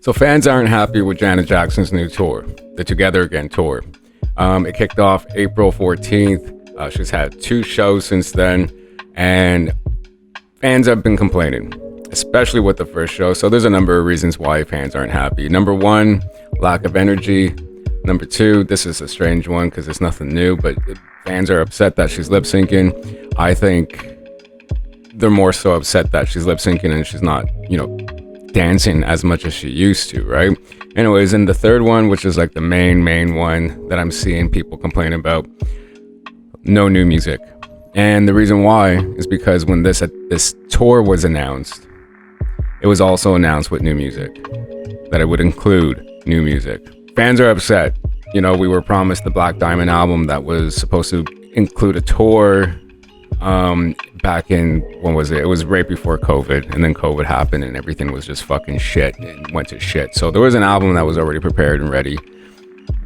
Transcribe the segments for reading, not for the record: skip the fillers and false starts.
So fans aren't happy with Janet Jackson's new tour, the Together Again tour. It kicked off April 14th. She's had 2 shows since then, and fans have been complaining, especially with the first show. So there's a number of reasons why fans aren't happy. Number 1, lack of energy. Number 2, this is a strange one because it's nothing new, but fans are upset that she's lip syncing. I think they're more so upset that she's lip syncing and she's not, dancing as much as she used to, right? Anyways, and the third one, which is like the main one that I'm seeing people complain about, no new music. And the reason why is because when this tour was announced, it was also announced with new music, that it would include new music. Fans are upset. We were promised the Black Diamond album that was supposed to include a tour back in, when was it? It was right before COVID, and then COVID happened and everything was just fucking shit and went to shit. So there was an album that was already prepared and ready.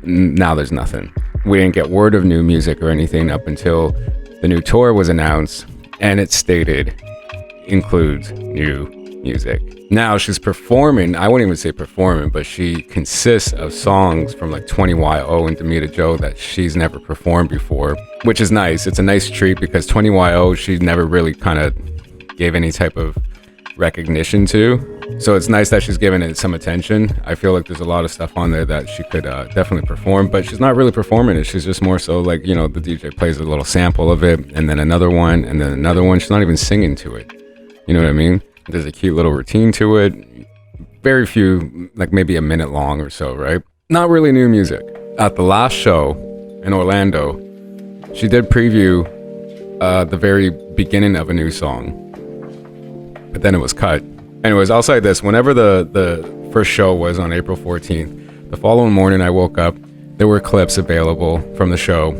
Now there's nothing. We didn't get word of new music or anything up until the new tour was announced, and it stated includes new music. Now she's performing, I wouldn't even say performing, but she consists of songs from like 20YO and Damita Jo that she's never performed before, which is nice. It's a nice treat because 20YO she never really kind of gave any type of recognition to. So it's nice that she's giving it some attention. I feel like there's a lot of stuff on there that she could definitely perform, but she's not really performing it. She's just more so like, the DJ plays a little sample of it, and then another one, and then another one. She's not even singing to it. You know what I mean? There's a cute little routine to it. Very few, like maybe a minute long or so, right? Not really new music. At the last show in Orlando, she did preview the very beginning of a new song, but then it was cut. Anyways, I'll say this. Whenever the first show was on April 14th, the following morning I woke up, there were clips available from the show.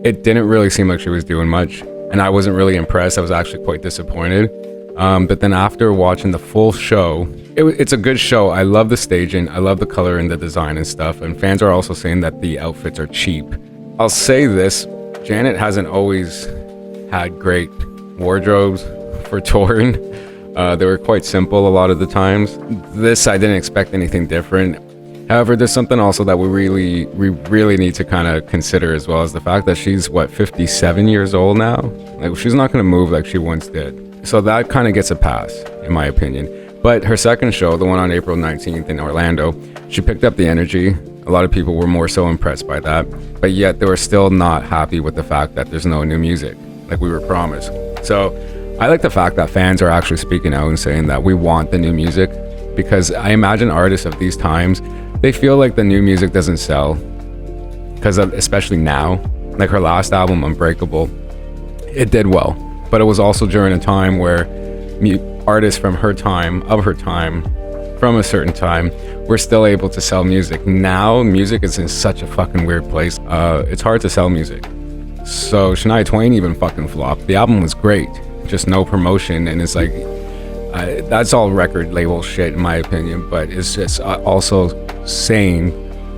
It didn't really seem like she was doing much, and I wasn't really impressed. I was actually quite disappointed. But then after watching the full show, it's a good show. I love the staging. I love the color and the design and stuff. And fans are also saying that the outfits are cheap. I'll say this, Janet hasn't always had great wardrobes for touring. They were quite simple a lot of the times. This, I didn't expect anything different. However, there's something also that we really need to kind of consider, as well as the fact that she's 57 years old now. Like, she's not going to move like she once did. So that kind of gets a pass, in my opinion. But her second show, the one on April 19th in Orlando, she picked up the energy. A lot of people were more so impressed by that, but yet they were still not happy with the fact that there's no new music, like we were promised. So I like the fact that fans are actually speaking out and saying that we want the new music, because I imagine artists of these times, they feel like the new music doesn't sell, because especially now, like her last album, Unbreakable, it did well. But it was also during a time where artists from her time, from a certain time, were still able to sell music. Now, music is in such a fucking weird place. It's hard to sell music. So Shania Twain even fucking flopped. The album was great, just no promotion, and it's like, that's all record label shit in my opinion, but it's just also saying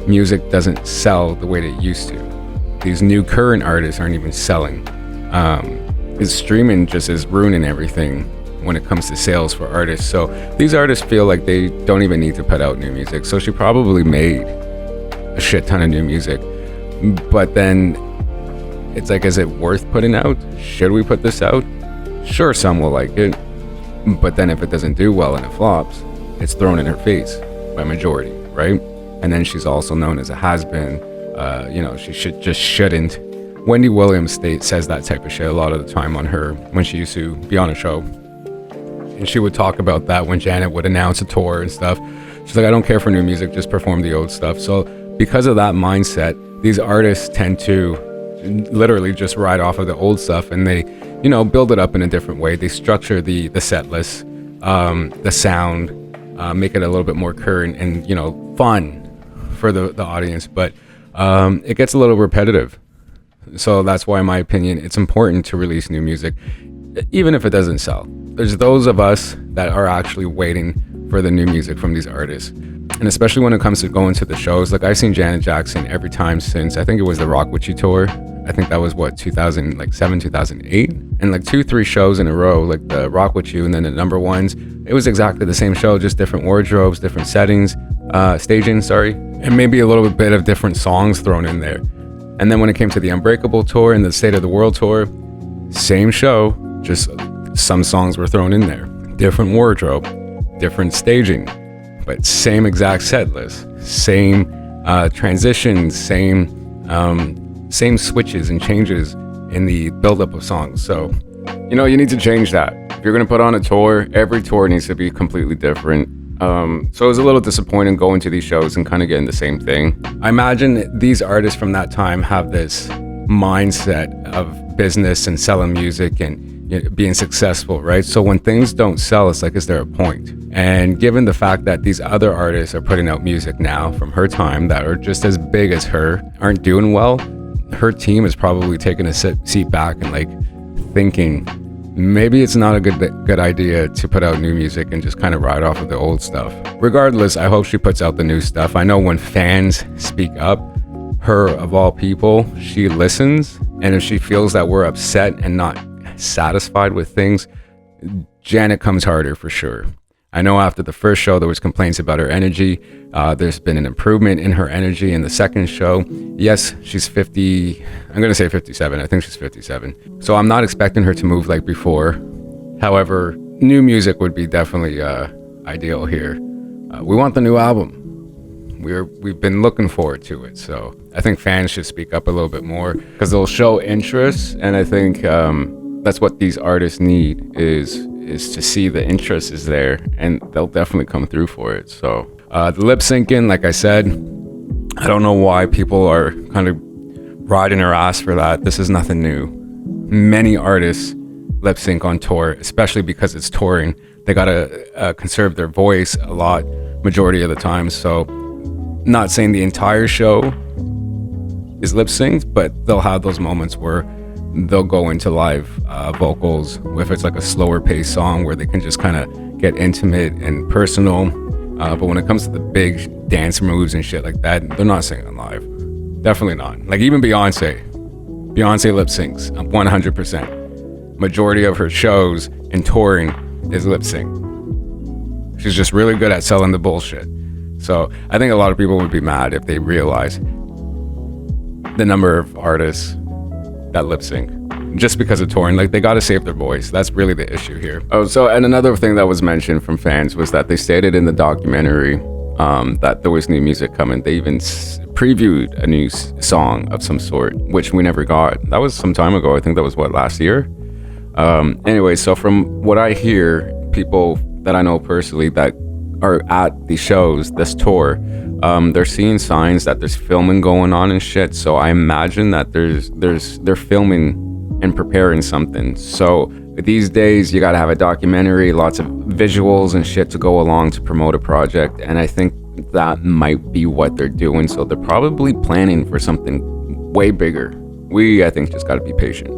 music doesn't sell the way that it used to. These new current artists aren't even selling. Streaming just is ruining everything when it comes to sales for artists. So these artists feel like they don't even need to put out new music. So she probably made a shit ton of new music, but then it's like, is it worth putting out? Should we put this out? Sure, some will like it, but then if it doesn't do well and it flops, it's thrown in her face by majority, right? And then she's also known as a has-been. She shouldn't. Wendy Williams says that type of shit a lot of the time on her, when she used to be on a show. And she would talk about that when Janet would announce a tour and stuff. She's like, I don't care for new music, just perform the old stuff. So because of that mindset, these artists tend to literally just ride off of the old stuff, and they, build it up in a different way. They structure the set list, the sound, make it a little bit more current and, fun for the audience. But it gets a little repetitive. So that's why, in my opinion, it's important to release new music, even if it doesn't sell. There's those of us that are actually waiting for the new music from these artists. And especially when it comes to going to the shows, like I've seen Janet Jackson every time since, I think it was the Rock With You tour. I think that was 2007, 2008. And like 2-3 shows in a row, like the Rock With You and then the number ones, it was exactly the same show, just different wardrobes, different settings, staging, sorry, and maybe a little bit of different songs thrown in there. And then when it came to the Unbreakable tour and the State of the World tour, same show, just some songs were thrown in there. Different wardrobe, different staging, but same exact set list, same transitions, same switches and changes in the buildup of songs. So, you need to change that. If you're gonna put on a tour, every tour needs to be completely different. So it was a little disappointing going to these shows and kind of getting the same thing. I imagine these artists from that time have this mindset of business and selling music and being successful, right? So when things don't sell, it's like, is there a point? And given the fact that these other artists are putting out music now from her time that are just as big as her, aren't doing well, her team is probably taking a seat back and like thinking, maybe it's not a good idea to put out new music and just kind of ride off of the old stuff. Regardless, I hope she puts out the new stuff. I know when fans speak up, her of all people, she listens. And if she feels that we're upset and not satisfied with things, Janet comes harder for sure. I know after the first show, there was complaints about her energy. There's been an improvement in her energy in the second show. Yes, she's 50. I'm going to say 57. I think she's 57. So I'm not expecting her to move like before. However, new music would be definitely ideal here. We want the new album. We've been looking forward to it. So I think fans should speak up a little bit more because they'll show interest. And I think that's what these artists need is to see the interest is there, and they'll definitely come through for it. So the lip syncing, like I said, I don't know why people are kind of riding her ass for that. This is nothing new. Many artists lip sync on tour, especially because it's touring. They gotta conserve their voice a lot, majority of the time. So not saying the entire show is lip synced, but they'll have those moments where they'll go into live vocals if it's like a slower paced song where they can just kind of get intimate and personal. But when it comes to the big dance moves and shit like that, they're not singing live. Definitely not. Like even Beyonce lip syncs 100%. Majority of her shows and touring is lip sync. She's just really good at selling the bullshit. So I think a lot of people would be mad if they realize the number of artists that lip sync just because of touring. Like they got to save their voice. That's really the issue here. And another thing that was mentioned from fans was that they stated in the documentary that there was new music coming. They even previewed a new song of some sort, which we never got. That was some time ago. I think that was last year. Anyway, so from what I hear, people that I know personally that are at the shows, this tour, they're seeing signs that there's filming going on and shit. So I imagine that they're filming and preparing something. So these days you gotta have a documentary, lots of visuals and shit to go along to promote a project. And I think that might be what they're doing. So they're probably planning for something way bigger. I think just gotta be patient.